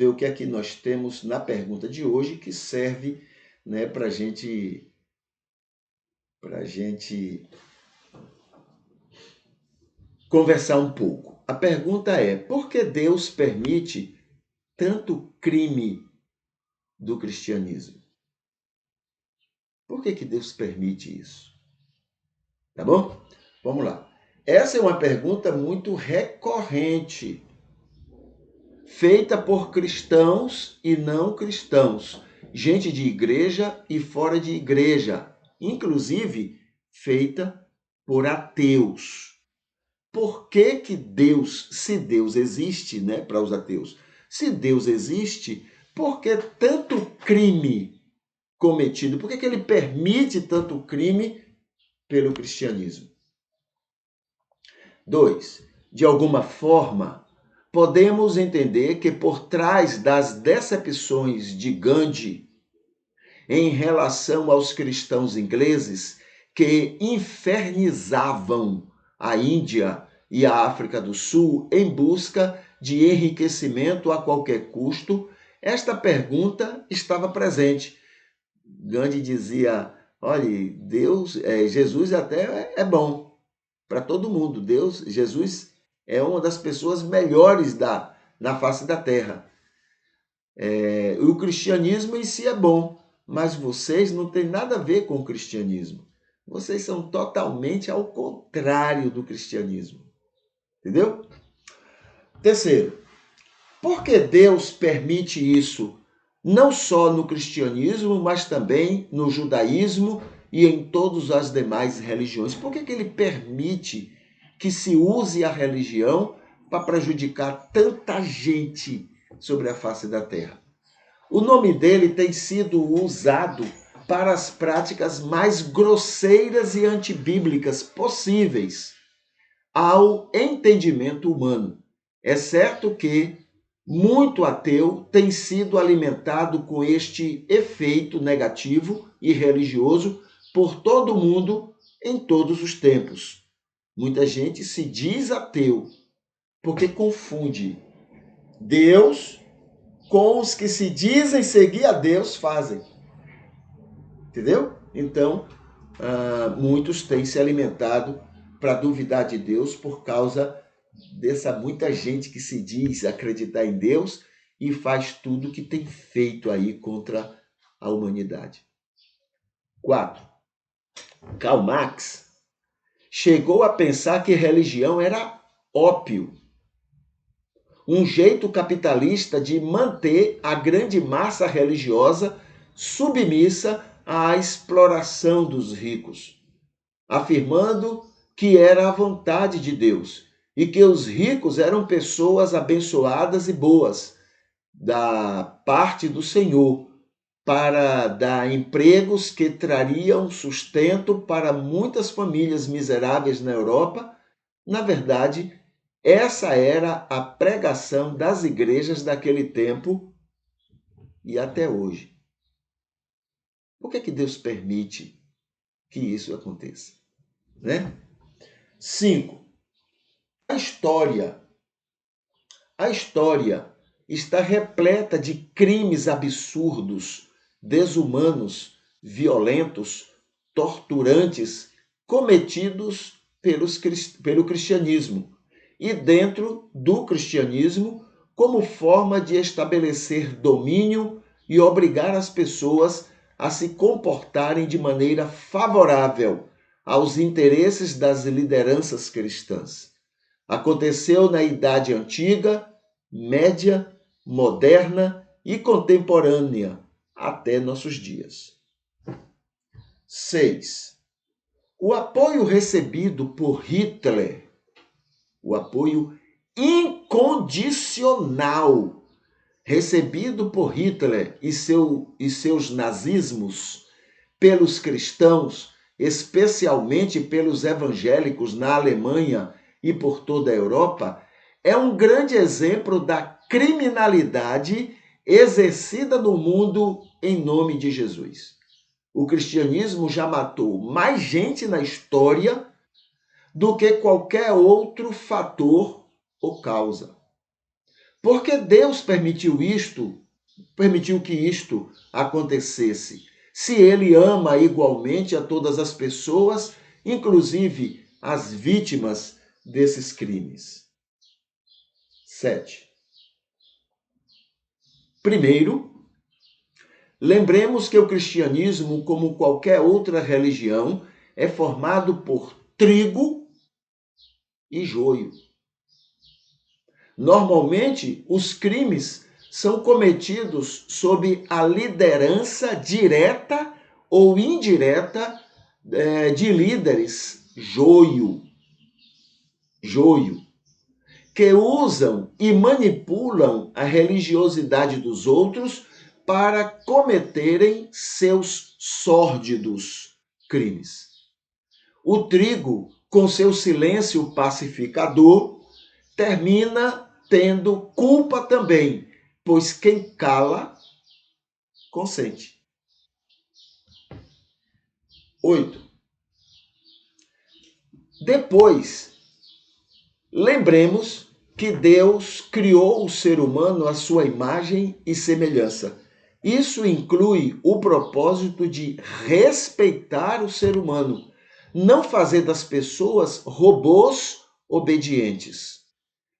ver o que é que nós temos na pergunta de hoje que serve, né, para a gente conversar um pouco. A pergunta é: por que Deus permite tanto crime do cristianismo? Por que Deus permite isso? Tá bom? Vamos lá. Essa é uma pergunta muito recorrente, feita por cristãos e não cristãos, gente de igreja e fora de igreja, inclusive feita por ateus. Por que Deus, se Deus existe, né, para os ateus, se Deus existe, por que tanto crime cometido? Por que ele permite tanto crime pelo cristianismo? 2. De alguma forma, podemos entender que por trás das decepções de Gandhi em relação aos cristãos ingleses que infernizavam a Índia e a África do Sul em busca de enriquecimento a qualquer custo, esta pergunta estava presente. Gandhi dizia: olha, Jesus até é bom para todo mundo. Jesus é uma das pessoas melhores na face da terra. O cristianismo em si é bom, mas vocês não têm nada a ver com o cristianismo. Vocês são totalmente ao contrário do cristianismo. Entendeu? Terceiro, por que Deus permite isso não só no cristianismo, mas também no judaísmo e em todas as demais religiões? Por que ele permite que se use a religião para prejudicar tanta gente sobre a face da terra? O nome dele tem sido usado para as práticas mais grosseiras e antibíblicas possíveis ao entendimento humano. É certo que muito ateu tem sido alimentado com este efeito negativo e religioso por todo o mundo em todos os tempos. Muita gente se diz ateu porque confunde Deus com os que se dizem seguir a Deus fazem. Entendeu? Então, muitos têm se alimentado para duvidar de Deus por causa dessa muita gente que se diz acreditar em Deus e faz tudo que tem feito aí contra a humanidade. 4. Karl Marx chegou a pensar que religião era ópio, um jeito capitalista de manter a grande massa religiosa submissa à exploração dos ricos, afirmando que era a vontade de Deus e que os ricos eram pessoas abençoadas e boas da parte do Senhor para dar empregos que trariam sustento para muitas famílias miseráveis na Europa. Na verdade, essa era a pregação das igrejas daquele tempo e até hoje. Por que Deus permite que isso aconteça? Né? 5. A história está repleta de crimes absurdos, desumanos, violentos, torturantes, cometidos pelo cristianismo e dentro do cristianismo como forma de estabelecer domínio e obrigar as pessoas a se comportarem de maneira favorável aos interesses das lideranças cristãs. Aconteceu na Idade Antiga, Média, Moderna e Contemporânea, até nossos dias. 6. O apoio recebido por Hitler, o apoio incondicional recebido por Hitler e seus nazismos pelos cristãos, especialmente pelos evangélicos na Alemanha e por toda a Europa, é um grande exemplo da criminalidade exercida no mundo em nome de Jesus. O cristianismo já matou mais gente na história do que qualquer outro fator ou causa. Porque Deus permitiu que isto acontecesse. Se ele ama igualmente a todas as pessoas, inclusive as vítimas desses crimes. 7. Primeiro, lembremos que o cristianismo, como qualquer outra religião, é formado por trigo e joio. Normalmente, os crimes são cometidos sob a liderança direta ou indireta de líderes joio, que usam e manipulam a religiosidade dos outros para cometerem seus sórdidos crimes. O trigo, com seu silêncio pacificador, termina tendo culpa também, pois quem cala, consente. 8. Depois, lembremos que Deus criou o ser humano à sua imagem e semelhança. Isso inclui o propósito de respeitar o ser humano, não fazer das pessoas robôs obedientes,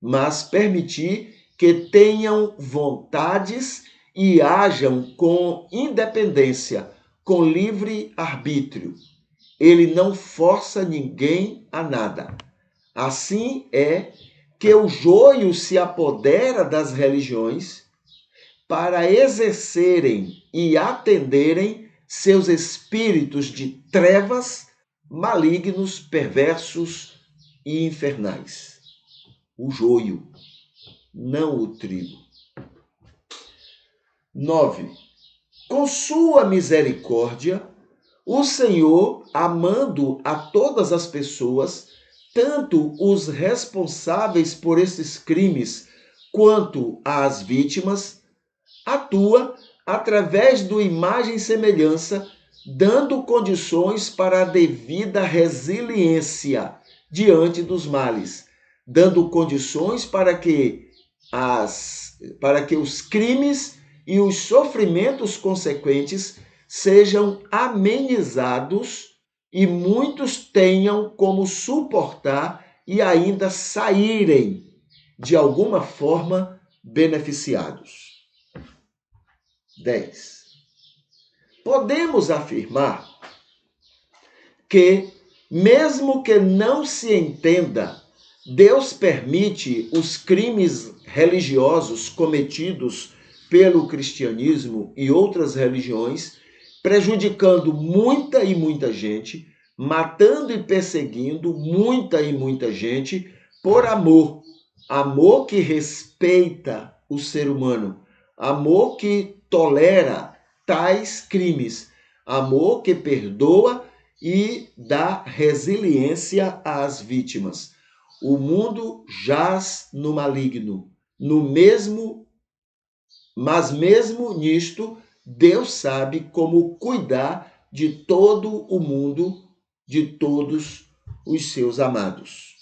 mas permitir que tenham vontades e hajam com independência, com livre arbítrio. Ele não força ninguém a nada. Assim é que o joio se apodera das religiões para exercerem e atenderem seus espíritos de trevas, malignos, perversos e infernais. O joio, não o trigo. 9. Com sua misericórdia, o Senhor, amando a todas as pessoas, tanto os responsáveis por esses crimes quanto as vítimas, atua através do imagem e semelhança, dando condições para a devida resiliência diante dos males, dando condições para que os crimes e os sofrimentos consequentes sejam amenizados e muitos tenham como suportar e ainda saírem de alguma forma beneficiados. 10. Podemos afirmar que, mesmo que não se entenda, Deus permite os crimes religiosos cometidos pelo cristianismo e outras religiões, prejudicando muita e muita gente, matando e perseguindo muita e muita gente por amor. Amor que respeita o ser humano, amor que tolera tais crimes, amor que perdoa e dá resiliência às vítimas. O mundo jaz no maligno, mas mesmo nisto, Deus sabe como cuidar de todo o mundo, de todos os seus amados.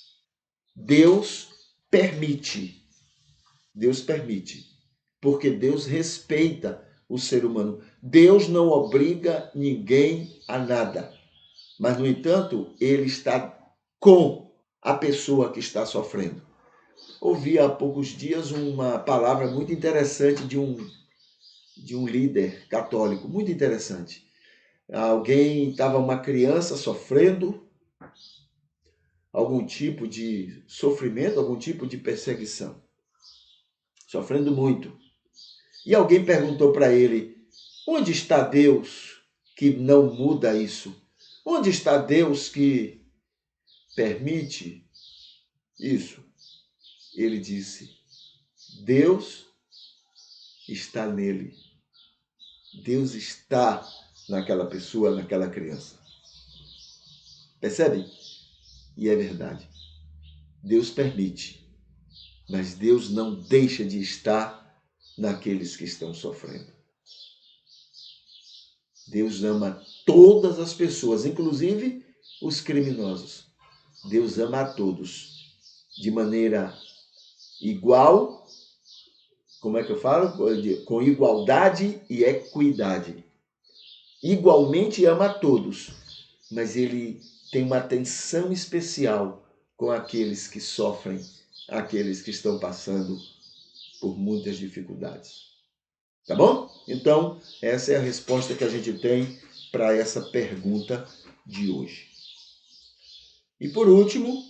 Deus permite, porque Deus respeita o ser humano. Deus não obriga ninguém a nada, mas, no entanto, ele está com a pessoa que está sofrendo. Ouvi há poucos dias uma palavra muito interessante de um líder católico, muito interessante. Uma criança sofrendo algum tipo de sofrimento, algum tipo de perseguição, sofrendo muito. E alguém perguntou para ele: onde está Deus que não muda isso? Onde está Deus que permite isso? Ele disse: Deus está nele. Deus está naquela pessoa, naquela criança. Percebe? E é verdade. Deus permite, mas Deus não deixa de estar naqueles que estão sofrendo. Deus ama todas as pessoas, inclusive os criminosos. Deus ama a todos de maneira igual como é que eu falo? Com igualdade e equidade. Igualmente ama a todos, mas ele tem uma atenção especial com aqueles que sofrem, aqueles que estão passando por muitas dificuldades. Tá bom? Então, essa é a resposta que a gente tem para essa pergunta de hoje. E por último,